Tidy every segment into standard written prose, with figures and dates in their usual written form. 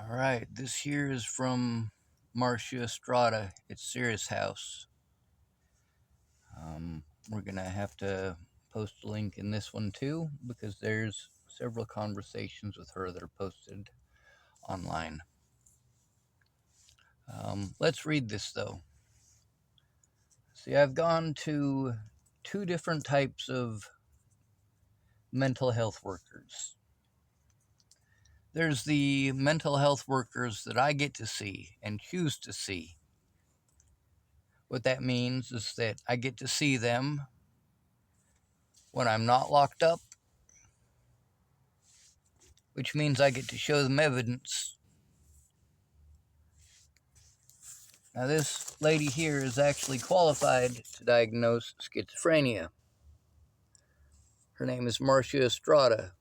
All right, this here is from Marcia Estrada. It's Sirius House. We're going to have to post a link in this one too because there's several conversations with her that are posted online. Let's read this though. See, I've gone to two different types of mental health workers. There's the mental health workers that I get to see and choose to see. What that means is that I get to see them when I'm not locked up, which means I get to show them evidence. Now, this lady here is actually qualified to diagnose schizophrenia. Her name is Marcia Estrada.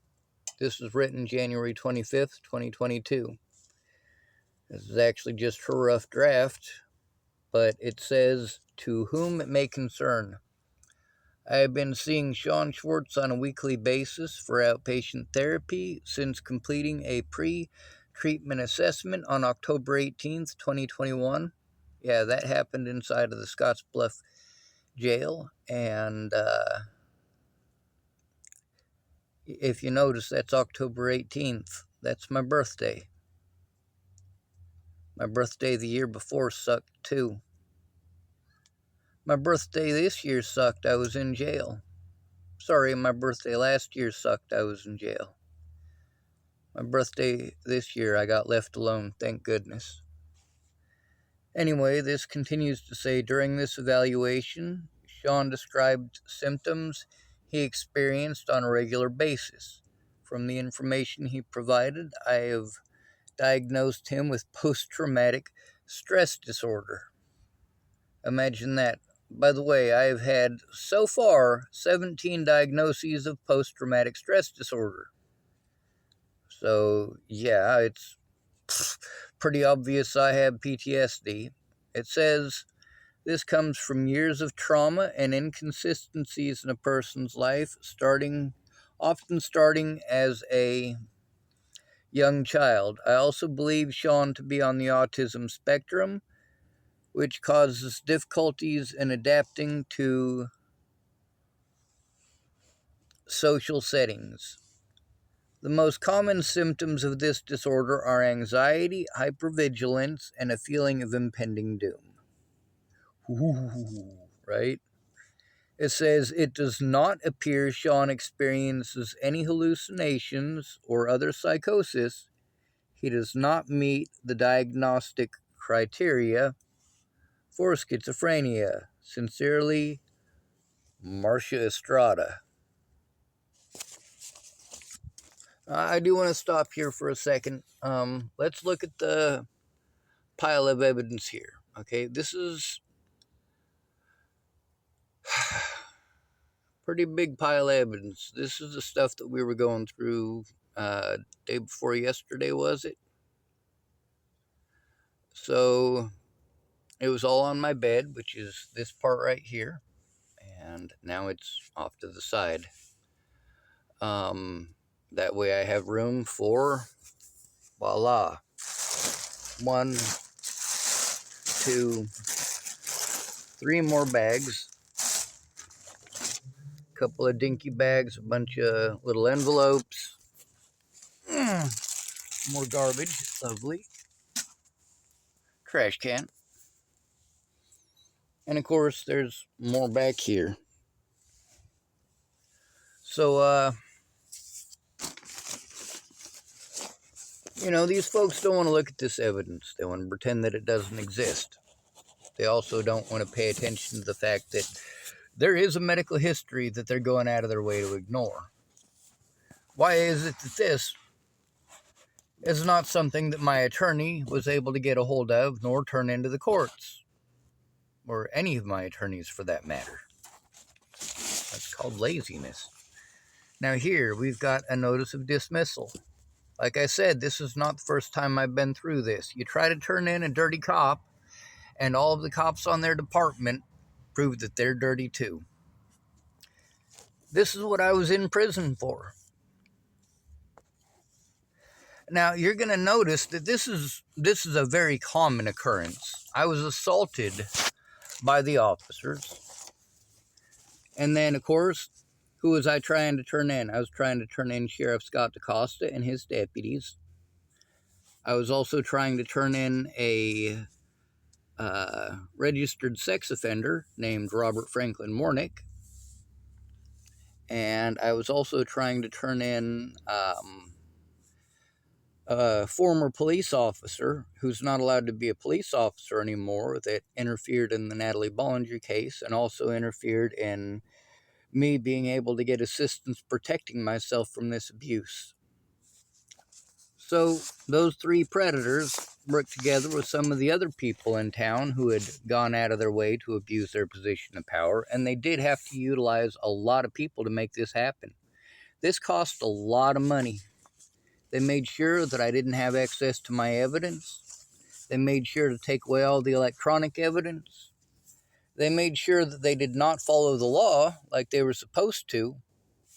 This was written January 25th, 2022. This is actually just her rough draft, but it says, "To whom it may concern. I have been seeing Sean Schwartz on a weekly basis for outpatient therapy since completing a pre-treatment assessment on October 18th, 2021. Yeah, that happened inside of the Scottsbluff jail. And if you notice, that's October 18th. That's my birthday. My birthday the year before sucked too. My birthday this year sucked. I was in jail. Sorry, my birthday last year sucked. I was in jail. My birthday this year, I got left alone, thank goodness. Anyway, this continues to say, during this evaluation, Sean described symptoms he experienced on a regular basis. From the information he provided, I have diagnosed him with post-traumatic stress disorder. Imagine that. By the way, I have had, so far, 17 diagnoses of post-traumatic stress disorder. So, yeah, it's pretty obvious I have PTSD. It says, this comes from years of trauma and inconsistencies in a person's life, often starting as a young child. I also believe Sean to be on the autism spectrum, which causes difficulties in adapting to social settings. The most common symptoms of this disorder are anxiety, hypervigilance, and a feeling of impending doom. Ooh, right? It says, it does not appear Sean experiences any hallucinations or other psychosis. He does not meet the diagnostic criteria for schizophrenia. Sincerely, Marcia Estrada. I do want to stop here for a second. Let's look at the pile of evidence here. Okay, this is pretty big pile of evidence. This is the stuff that we were going through day before yesterday, was it? So it was all on my bed, which is this part right here, and now it's off to the side. That way I have room for, voila, 1, 2, 3 more bags, a couple of dinky bags, a bunch of little envelopes, more garbage, lovely, trash can, and of course there's more back here. So, these folks don't want to look at this evidence. They want to pretend that it doesn't exist. They also don't want to pay attention to the fact that there is a medical history that they're going out of their way to ignore. Why is it that this is not something that my attorney was able to get a hold of nor turn into the courts? Or any of my attorneys for that matter. That's called laziness. Now here, we've got a notice of dismissal. Like I said, this is not the first time I've been through this. You try to turn in a dirty cop, and all of the cops on their department prove that they're dirty too. This is what I was in prison for. Now, you're going to notice that this is a very common occurrence. I was assaulted by the officers, and then, of course, who was I trying to turn in? I was trying to turn in Sheriff Scott DaCosta and his deputies. I was also trying to turn in a registered sex offender named Robert Franklin Mornick, and I was also trying to turn in a former police officer who's not allowed to be a police officer anymore that interfered in the Natalie Bollinger case and also interfered in me being able to get assistance protecting myself from this abuse. So those three predators worked together with some of the other people in town who had gone out of their way to abuse their position of power, and they did have to utilize a lot of people to make this happen. This cost a lot of money. They made sure that I didn't have access to my evidence. They made sure to take away all the electronic evidence. They made sure that they did not follow the law like they were supposed to.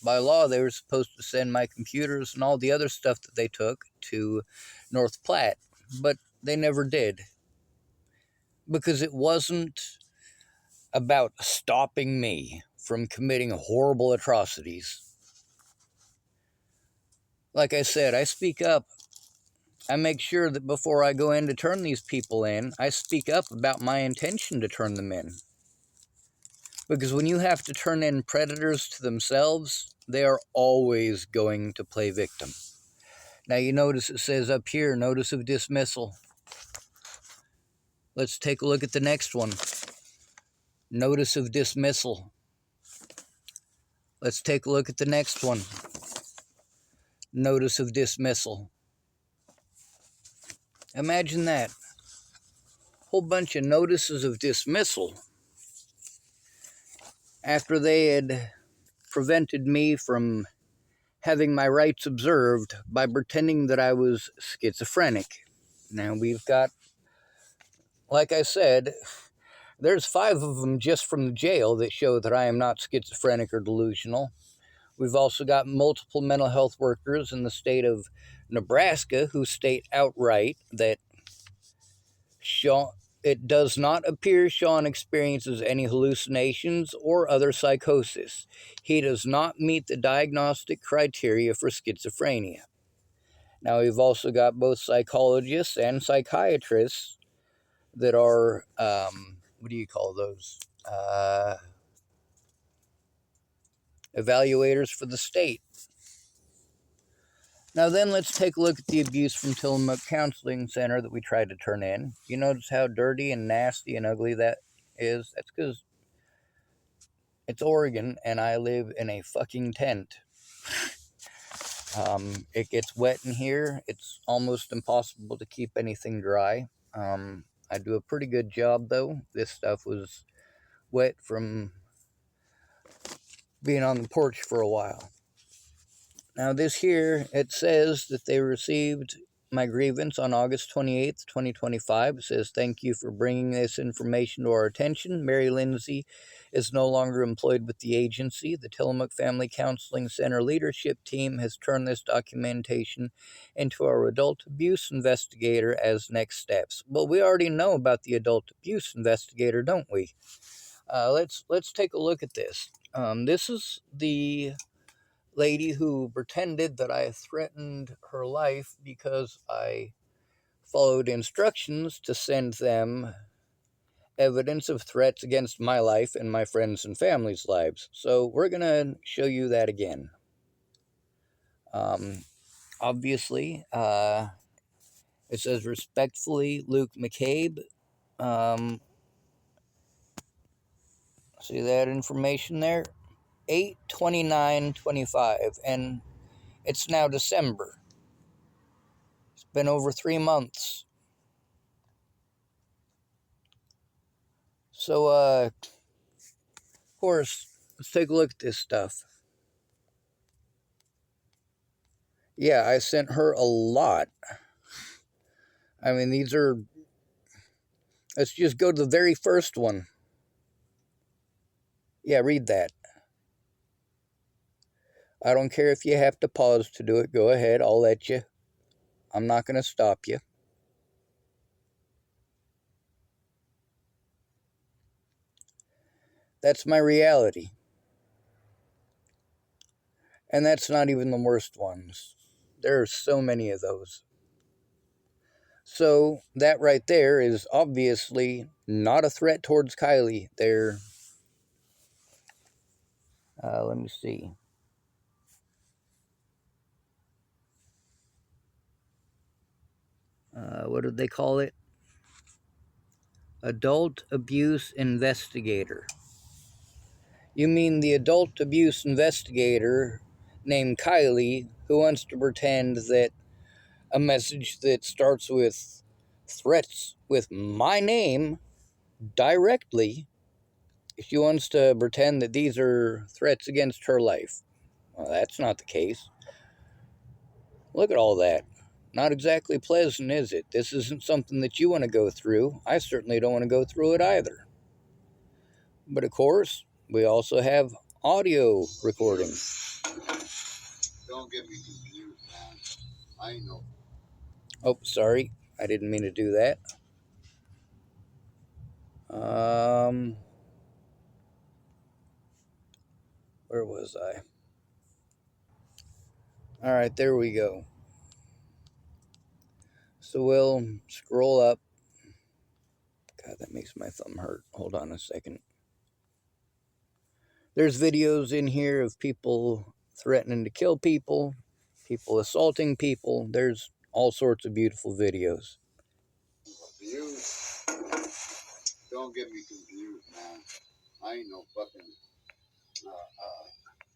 By law, they were supposed to send my computers and all the other stuff that they took to North Platte, but they never did. Because it wasn't about stopping me from committing horrible atrocities. Like I said, I speak up. I make sure that before I go in to turn these people in, I speak up about my intention to turn them in. Because when you have to turn in predators to themselves, they are always going to play victim. Now you notice it says up here, notice of dismissal. Let's take a look at the next one. Notice of dismissal. Let's take a look at the next one. Notice of dismissal. Imagine that. Whole bunch of notices of dismissal after they had prevented me from having my rights observed by pretending that I was schizophrenic. Now we've got, like I said, there's 5 of them just from the jail that show that I am not schizophrenic or delusional. We've also got multiple mental health workers in the state of Nebraska who state outright that it does not appear Sean experiences any hallucinations or other psychosis. He does not meet the diagnostic criteria for schizophrenia. Now, we've also got both psychologists and psychiatrists that are, what do you call those? Evaluators for the state. Now then, let's take a look at the abuse from Tillamook Counseling Center that we tried to turn in. You notice how dirty and nasty and ugly that is? That's because it's Oregon and I live in a fucking tent. It gets wet in here. It's almost impossible to keep anything dry. I do a pretty good job though. This stuff was wet from being on the porch for a while. Now this here, it says that they received my grievance on August 28th, 2025. It says, thank you for bringing this information to our attention. Mary Lindsay is no longer employed with the agency. The Tillamook Family Counseling Center leadership team has turned this documentation into our adult abuse investigator as next steps. Well, we already know about the adult abuse investigator, don't we? Let's take a look at this. This is the lady who pretended that I threatened her life because I followed instructions to send them evidence of threats against my life and my friends and family's lives. So we're going to show you that again. Obviously, it says respectfully, Luke McCabe. See that information there? 8/29/25, and it's now December. It's been over 3 months. So, of course, let's take a look at this stuff. Yeah, I sent her a lot. I mean, these are... Let's just go to the very first one. Yeah, read that. I don't care if you have to pause to do it. Go ahead, I'll let you. I'm not going to stop you. That's my reality. And that's not even the worst ones. There are so many of those. So that right there is obviously not a threat towards Kylie. Let me see. What did they call it? Adult abuse investigator. You mean the adult abuse investigator named Kylie who wants to pretend that a message that starts with threats with my name directly, she wants to pretend that these are threats against her life. Well, that's not the case. Look at all that. Not exactly pleasant, is it? This isn't something that you want to go through. I certainly don't want to go through it either. But of course, we also have audio recording. Don't get me confused, man. I know. Oh, sorry. I didn't mean to do that. Where was I? All right, there we go. So we'll scroll up. God, that makes my thumb hurt. Hold on a second. There's videos in here of people threatening to kill people, people assaulting people. There's all sorts of beautiful videos. Abuse. Don't get me confused, man. I ain't no fucking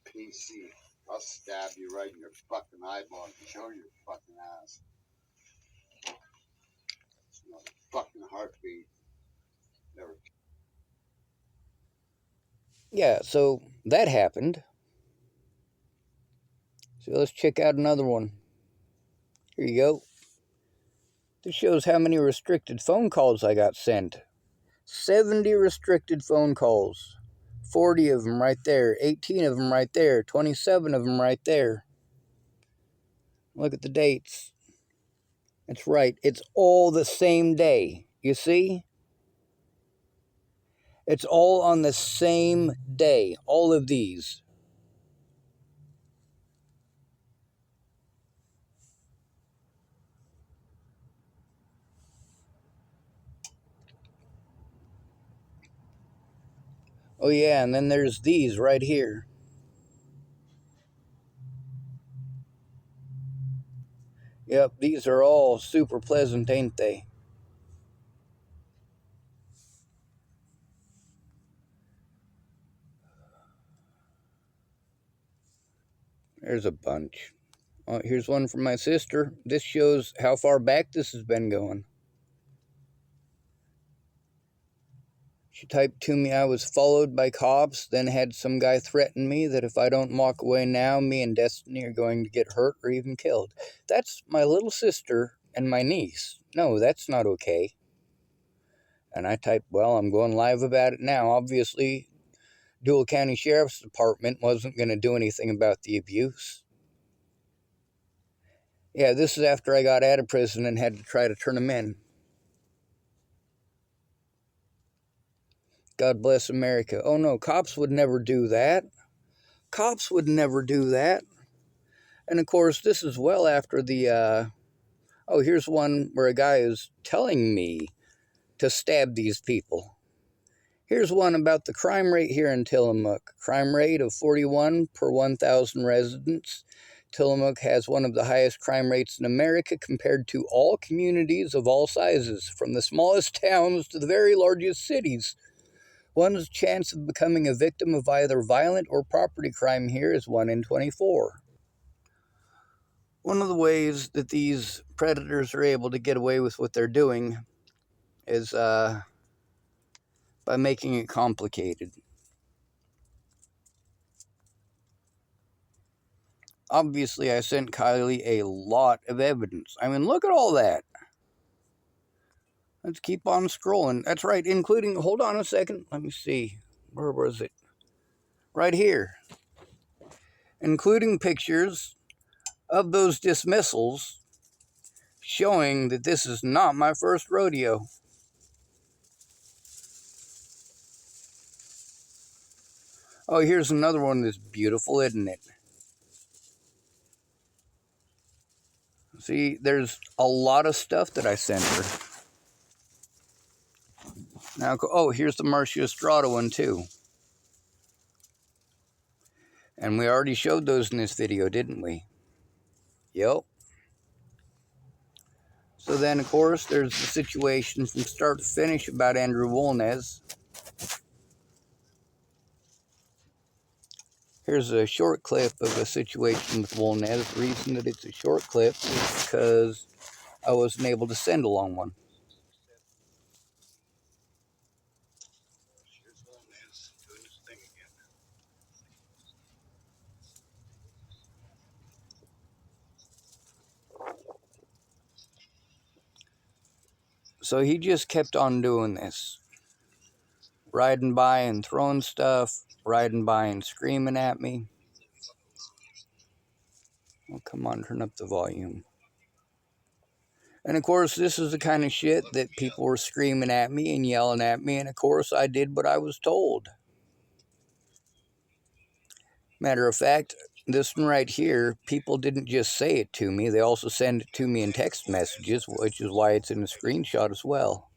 PC. I'll stab you right in your fucking eyeball and show your fucking ass. You know, fucking heartbeat. Never. Yeah, so that happened. So let's check out another one. Here you go. This shows how many restricted phone calls I got sent. 70 restricted phone calls. 40 of them right there. 18 of them right there. 27 of them right there. Look at the dates. That's right. It's all the same day. You see? It's all on the same day. All of these. Oh yeah, and then there's these right here. Yep, these are all super pleasant, ain't they? There's a bunch. Oh, here's one from my sister. This shows how far back this has been going. She typed to me I was followed by cops, then had some guy threaten me that if I don't walk away now, me and Destiny are going to get hurt or even killed. That's my little sister and my niece. No, that's not okay. And I typed, well, I'm going live about it now. Obviously, Dual County Sheriff's Department wasn't going to do anything about the abuse. Yeah, this is after I got out of prison and had to try to turn him in. God bless America. Oh no, cops would never do that. Cops would never do that. And of course, this is well after the, oh, here's one where a guy is telling me to stab these people. Here's one about the crime rate here in Tillamook. Crime rate of 41 per 1,000 residents. Tillamook has one of the highest crime rates in America compared to all communities of all sizes, from the smallest towns to the very largest cities. One's chance of becoming a victim of either violent or property crime here is 1 in 24. One of the ways that these predators are able to get away with what they're doing is by making it complicated. Obviously, I sent Kylie a lot of evidence. I mean, look at all that. Let's keep on scrolling. That's right, including, hold on a second. Let me see. Where was it? Right here. Including pictures of those dismissals showing that this is not my first rodeo. Oh, here's another one that's beautiful, isn't it? See, there's a lot of stuff that I sent her. Now, oh, here's the Marcia Estrada one too. And we already showed those in this video, didn't we? Yep. So then, of course, there's the situation from start to finish about Andrew Wolnez. Here's a short clip of a situation with Wolnez. The reason that it's a short clip is because I wasn't able to send a long one. Here's Wolnez doing his thing again. So he just kept on doing this. Riding by and throwing stuff, riding by and screaming at me. Oh, come on, turn up the volume. And of course, this is the kind of shit that people were screaming at me and yelling at me, and of course, I did what I was told. Matter of fact, this one right here, people didn't just say it to me, they also send it to me in text messages, which is why it's in a screenshot as well.